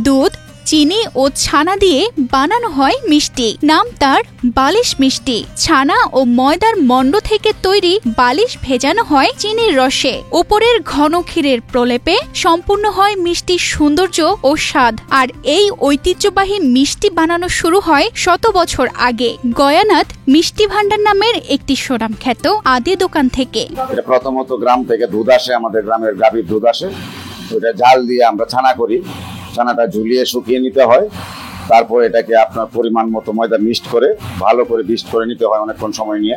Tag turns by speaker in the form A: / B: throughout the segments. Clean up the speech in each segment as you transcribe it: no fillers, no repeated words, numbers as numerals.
A: দুধ, চিনি ও ছানা দিয়ে বানানো হয় মিষ্টি। নাম তার বালিশ মিষ্টি। ছানা ও ময়দার মণ্ড থেকে তৈরি বালিশ ভেজানো হয় চিনির রসে। উপরের ঘন ক্ষীরের প্রলেপে সম্পূর্ণ হয় মিষ্টির সৌন্দর্য ও স্বাদ। আর এই ঐতিহ্যবাহী মিষ্টি বানানো শুরু হয় শত বছর আগে গয়ানাথ মিষ্টি ভান্ডার নামের একটি সুনামখ্যাত আদি দোকান থেকে।
B: প্রথমত গ্রাম থেকে দুধ আসে, আমাদের গ্রামের গাভীর দুধ আসে, ওটা জাল দিয়ে আমরা ছানা করি। ছানাটা ঝুলিয়ে শুকিয়ে নিতে হয়, তারপর এটাকে আপনার পরিমাণ মতো ময়দা মিক্সড করে ভালো করে বিস্ট করে নিতে হয়, অনেকক্ষণ সময় নিয়ে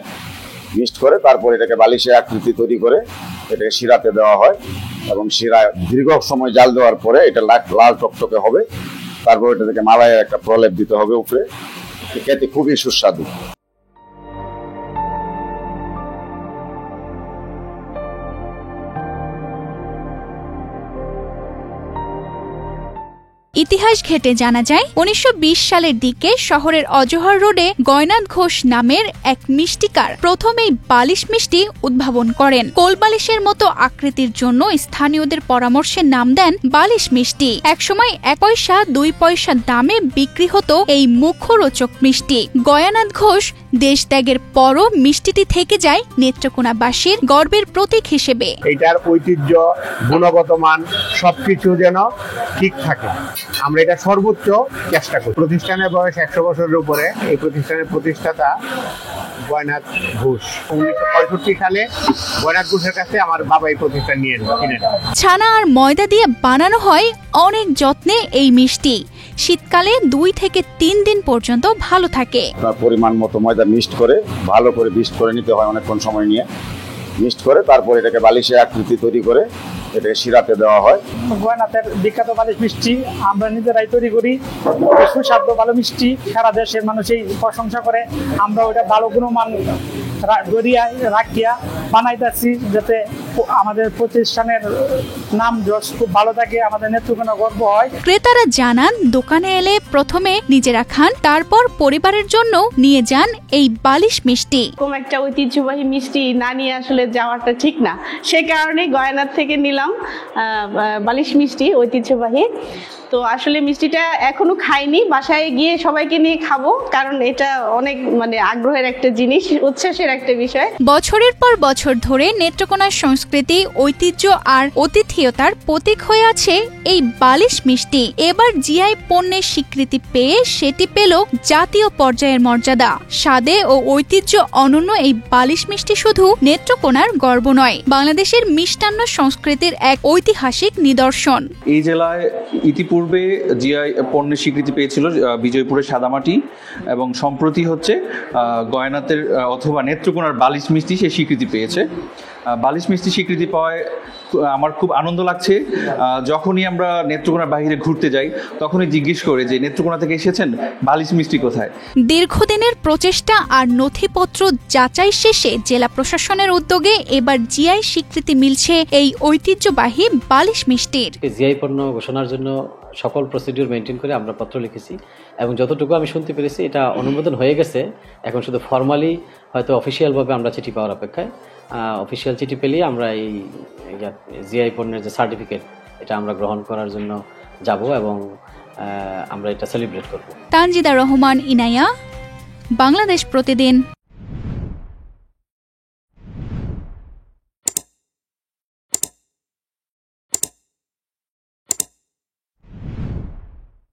B: মিক্সড করে তারপর এটাকে বালিশের আকৃতি তৈরি করে এটাকে শিরাতে দেওয়া হয় এবং শিরা দীর্ঘ সময় জাল দেওয়ার পরে এটা লাল টকটকে হবে। তারপর এটা থেকে মালাইয়ের একটা প্রলেপ দিতে হবে উপরে, খেতে খুবই সুস্বাদু।
A: ইতিহাস ঘেটে জানা যায় ১৯২০ সালের দিকে শহরের অজহর রোডে গয়নাথ ঘোষ নামের এক মিষ্টিকার প্রথমেই বালিশ মিষ্টি উদ্ভাবন করেন। কোলবালিশের মতো আকৃতির জন্য স্থানীয়দের পরামর্শে নাম দেন বালিশ মিষ্টি। একসময় ১ পয়সা ২ পয়সা দামে বিক্রি হতো এই মুখরোচক মিষ্টি। গয়ানাথ ঘোষ দেশ ত্যাগের পরও মিষ্টিটি থেকে যায় নেত্রকোনাবাসীর গর্বের প্রতীক হিসেবে।
C: এটার ঐতিহ্য, গুণগত মান সবকিছু যেন ঠিক থাকে, আমরা এটা সর্বোচ্চ চেষ্টা করি। প্রতিষ্ঠানের বয়স ১০০ বছরের উপরে। এই প্রতিষ্ঠানের প্রতিষ্ঠাতা গয়নাথ ঘোষ। ১৯৬৫ সালে গয়নাথ ঘোষের কাছে আমার বাবা এই প্রতিষ্ঠান নিয়ে কিনেন।
A: ছানা আর ময়দা দিয়ে বানানো হয় অনেক যত্নে এই মিষ্টি। শীতকালে ২ থেকে ৩ দিন পর্যন্ত ভালো থাকে।
B: পরিমাণ মতো ময়দা মিক্সড করে ভালো করে বিস্ট করে নিতে হয়, অনেকক্ষণ সময় নিয়ে মিক্সড করে তারপর এটাকে বালিশের আকৃতি তৈরি করে এটাকে শিরাতে দেওয়া হয়।
D: গয়নাথের বিখ্যাত বালিশ মিষ্টি আমরা নিজেরাই তৈরি করি। সুস্বাদু ভালো মিষ্টি, সারা দেশের মানুষই প্রশংসা করে। আমরা ওটা ভালো গুণমান রাখিয়া বানাইতেছি, যাতে আমাদের প্রতিষ্ঠানের নাম যশ খুব ভালো থাকে, আমাদের নেত্রকোনা গর্ব হয়।
A: ক্রেতারা জানান, দোকানে এলে প্রথমে নিজেরা খান, তারপর পরিবারের জন্য নিয়ে যান এই বালিশ মিষ্টি।
E: কোন একটা ঐতিহ্যবাহী মিষ্টি না নিয়ে আসলে যাওয়াটা ঠিক না, সে কারণে গয়নাথ থেকে নিলাম বালিশ মিষ্টি ঐতিহ্যবাহী। তো আসলে মিষ্টিটা এখনো খাইনি, বাসায় গিয়ে সবাইকে নিয়ে খাবো, কারণ এটা অনেক আগ্রহের একটা জিনিস, উচ্ছ্বাসের একটা বিষয়।
A: বছরের পর বছর ধরে নেত্রকোনার সংস্কৃতি, ঐতিহ্য আর অতিথিয়তার প্রতীক হয়ে আছে এই বালিশ মিষ্টি। এবার জিআই পণ্যের স্বীকৃতি পেয়ে সেটি পেল জাতীয় পর্যায়ের মর্যাদা। স্বাদে ও ঐতিহ্য অনন্য এই বালিশ মিষ্টি শুধু নেত্রকোনার গর্ব নয়, বাংলাদেশের মিষ্টান্ন সংস্কৃতির এক ঐতিহাসিক নিদর্শন।
F: এই জেলায় ইতিপূর্বে জিআই পণ্যের স্বীকৃতি পেয়েছিল বিজয়পুরের সাদামাটি, এবং সম্প্রতি হচ্ছে গয়নাথের অথবা নেত্রকোনার বালিশ মিষ্টি সে স্বীকৃতি পেয়েছে। বালিশ মিষ্টি স্বীকৃতি পাওয়ায় আমার খুব আনন্দ লাগছে। যখনই আমরা নেত্রকোনার বাইরে ঘুরতে যাই তখনই জিজ্ঞেস করে যে নেত্রকোনা থেকে এসেছেন, বালিশ মিষ্টি কোথায়।
A: দীর্ঘদিনের প্রচেষ্টা আর নথিপত্র যাচাই শেষে জেলা প্রশাসনের উদ্যোগে এবার জিআই স্বীকৃতি মিলছে এই ঐতিহ্যবাহী বালিশ মিষ্টির।
G: জিআই পণ্য ঘোষণার জন্য সকল প্রসিডিউর মেনটেন করে আমরা পত্র লিখেছি, এবং যতটুকু আমি শুনতে পেরেছি এটা অনুমোদন হয়ে গেছে। এখন শুধু ফর্মালি হয়তো অফিসিয়ালভাবে আমরা চিঠি পাওয়ার অপেক্ষায়। অফিসিয়াল চিঠি পেলেই আমরা এই জিআই পণ্যের যে সার্টিফিকেট এটা আমরা গ্রহণ করার জন্য যাব, এবং আমরা এটা সেলিব্রেট করব।
A: তানজিদা রহমান, ইনায়া, বাংলাদেশ প্রতিদিন।